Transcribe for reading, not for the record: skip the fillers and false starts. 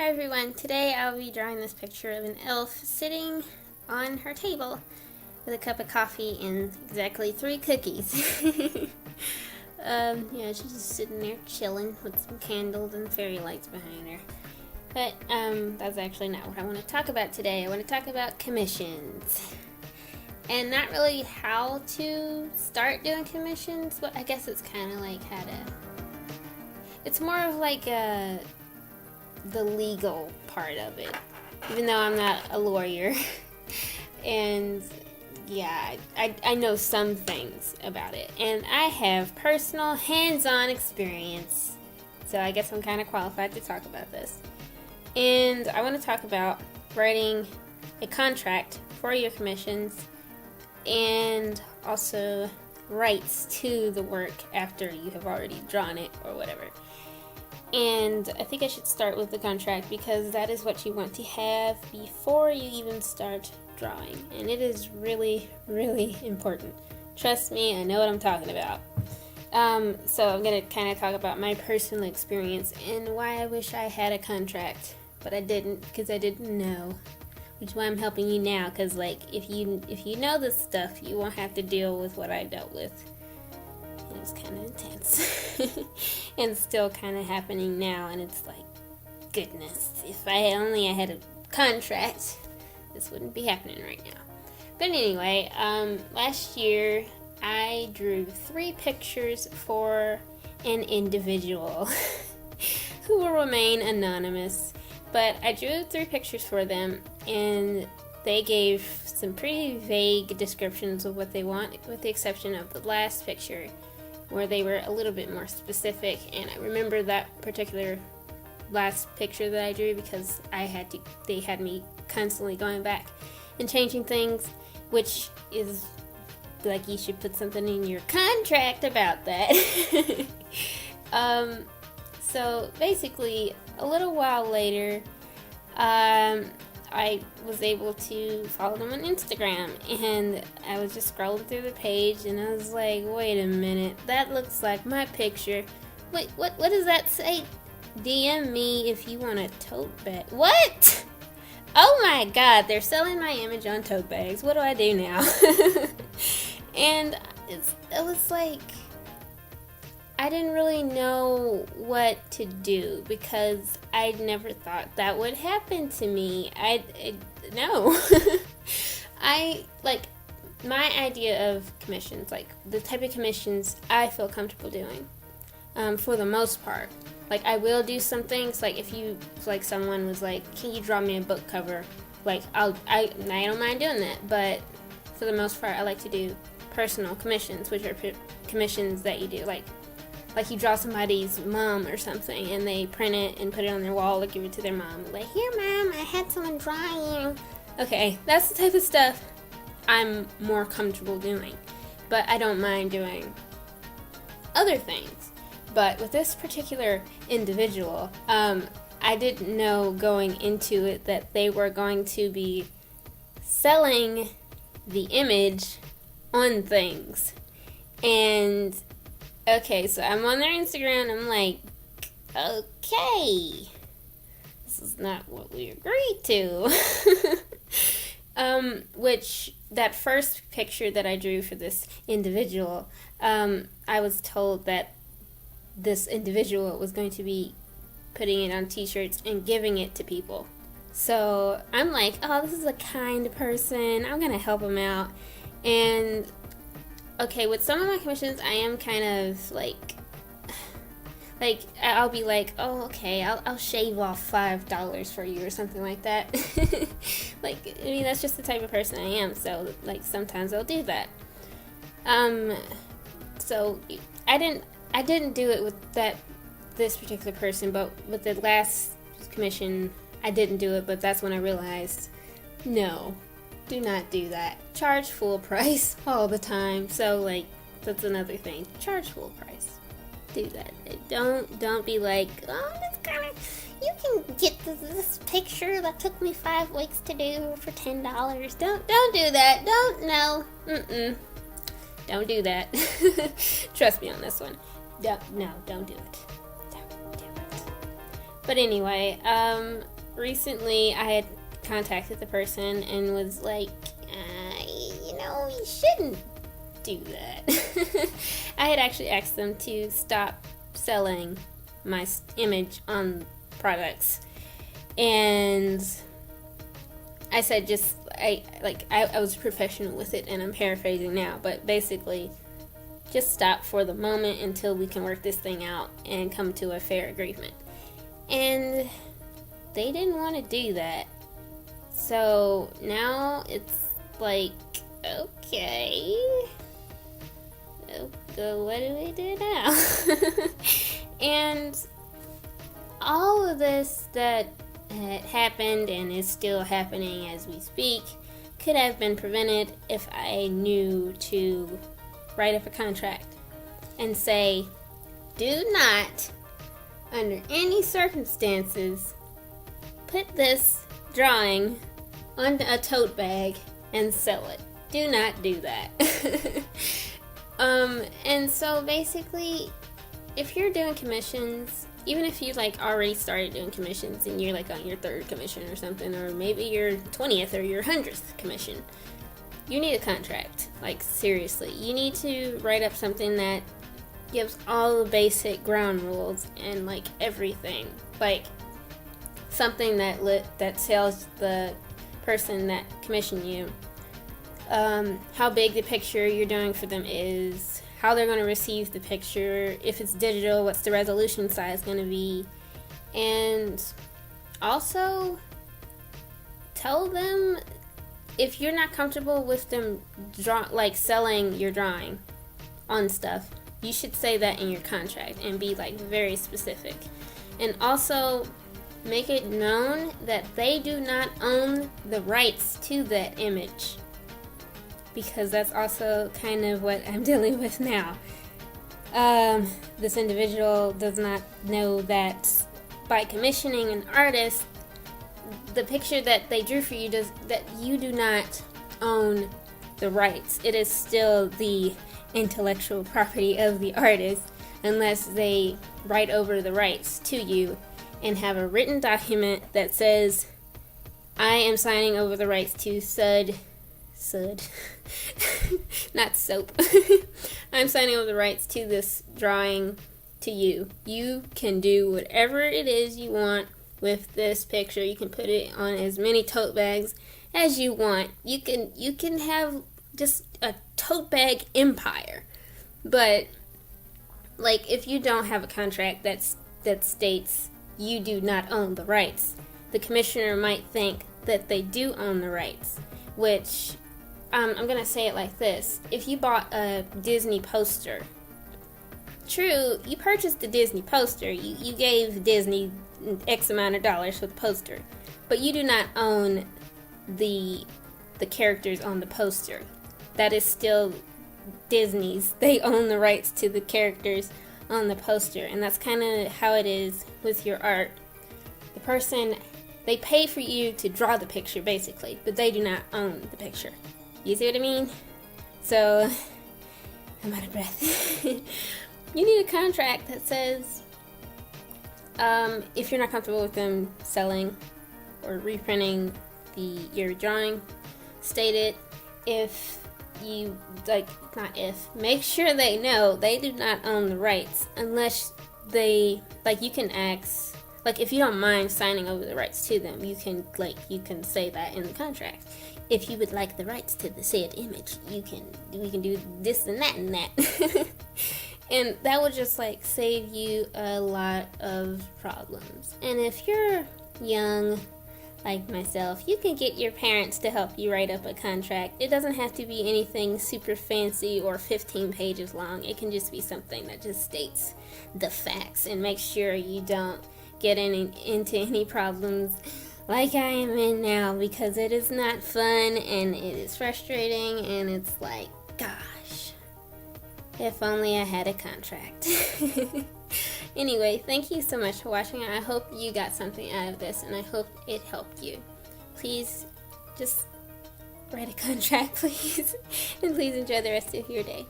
Hi everyone, today I'll be drawing this picture of an elf sitting on her table with a cup of coffee and exactly 3 cookies. Yeah, she's just sitting there chilling with some candles and fairy lights behind her. But that's actually not what I want to talk about today. I want to talk about commissions. And not really how to start doing commissions, but I guess it's kind of like how to... It's more of like the legal part of it, even though I'm not a lawyer. And yeah, I know some things about it, and I have personal hands-on experience, so I guess I'm kind of qualified to talk about this. And I want to talk about writing a contract for your commissions and also rights to the work after you have already drawn it or whatever. And I think I should start with the contract because that is what you want to have before you even start drawing. And it is really, really important. Trust me, I know what I'm talking about. So I'm going to kind of talk about my personal experience and why I wish I had a contract, but I didn't because I didn't know. Which is why I'm helping you now, because like if you know this stuff, you won't have to deal with what I dealt with. It was kind of intense. And still kind of happening now, and it's like, goodness, if I had a contract, this wouldn't be happening right now. But anyway, last year I drew 3 pictures for an individual who will remain anonymous, but I drew 3 pictures for them, and they gave some pretty vague descriptions of what they want, with the exception of the last picture, where they were a little bit more specific. And I remember that particular last picture that I drew because they had me constantly going back and changing things, which is like you should put something in your contract about that. So basically, a little while later, I was able to follow them on Instagram, and I was just scrolling through the page, and I was like, wait a minute, that looks like my picture. Wait, what does that say? DM me if you want a tote bag. What? Oh my god, they're selling my image on tote bags. What do I do now? And it was like, I didn't really know what to do because I'd never thought that would happen to me. No. My idea of commissions, like the type of commissions I feel comfortable doing, for the most part. Like, I will do some things, like if someone was like, can you draw me a book cover? Like, I don't mind doing that, but for the most part, I like to do personal commissions, which are commissions that you do, like you draw somebody's mom or something, and they print it and put it on their wall or give it to their mom. Like, here, Mom, I had someone draw you. Okay, that's the type of stuff I'm more comfortable doing. But I don't mind doing other things. But with this particular individual, I didn't know going into it that they were going to be selling the image on things. And okay, so I'm on their Instagram, and I'm like, okay, this is not what we agreed to. Which, that first picture that I drew for this individual, I was told that this individual was going to be putting it on t-shirts and giving it to people. So I'm like, oh, this is a kind person, I'm gonna help him out. And okay, with some of my commissions, I am kind of like I'll be like, oh, okay, I'll shave off $5 for you or something like that. Like, I mean, that's just the type of person I am. So, like, sometimes I'll do that. So I didn't do it with this particular person, but with the last commission, I didn't do it. But that's when I realized, no, do not do that. Charge full price all the time. So, like, that's another thing. Charge full price. Do that. Don't be like, oh, that's kind of, you can get this picture that took me 5 weeks to do for $10. Don't do that. Don't do that. Trust me on this one. Don't do it. Don't do it. But anyway, recently I had contacted the person and was like, you shouldn't do that. I had actually asked them to stop selling my image on products, and I said I was professional with it, and I'm paraphrasing now, but basically just stop for the moment until we can work this thing out and come to a fair agreement. And they didn't want to do that. So now it's like, okay, what do we do now? And all of this that had happened and is still happening as we speak could have been prevented if I knew to write up a contract and say, do not, under any circumstances, put this drawing on a tote bag and sell it. Do not do that. And so basically, if you're doing commissions, even if you already started doing commissions and you're on your 3rd commission or something, or maybe your 20th or your 100th commission, you need a contract. Seriously, you need to write up something that gives all the basic ground rules and everything, something that tells the person that commissioned you how big the picture you're doing for them is, how they're going to receive the picture, if it's digital, what's the resolution size going to be, and also tell them if you're not comfortable with them selling your drawing on stuff, you should say that in your contract and be very specific. And also make it known that they do not own the rights to that image, because that's also kind of what I'm dealing with now. This individual does not know that by commissioning an artist, the picture that they drew for you that you do not own the rights. It is still the intellectual property of the artist, unless they write over the rights to you and have a written document that says, I am signing over the rights to Sud, not soap. I'm signing over the rights to this drawing to you. You can do whatever it is you want with this picture. You can put it on as many tote bags as you want. You can have just a tote bag empire. But if you don't have a contract that states you do not own the rights, the commissioner might think that they do own the rights, which I'm going to say it like this. If you bought a Disney poster, true, you purchased the Disney poster, you gave Disney X amount of dollars for the poster, but you do not own the characters on the poster. That is still Disney's. They own the rights to the characters on the poster, and that's kind of how it is with your art. The person, they pay for you to draw the picture basically, but they do not own the picture. You see what I mean? So, I'm out of breath. You need a contract that says, if you're not comfortable with them selling or reprinting your drawing, state it. If you, make sure they know they do not own the rights, unless they, you can ask, if you don't mind signing over the rights to them, you can say that in the contract. If you would like the rights to the said image, we can do this and that and that. And that would just save you a lot of problems. And if you're young, like myself, you can get your parents to help you write up a contract. It doesn't have to be anything super fancy or 15 pages long. It can just be something that just states the facts and makes sure you don't get into any problems like I am in now, because it is not fun and it is frustrating, and it's gosh, if only I had a contract. Anyway, thank you so much for watching. I hope you got something out of this, and I hope it helped you. Please just write a contract, please, and please enjoy the rest of your day.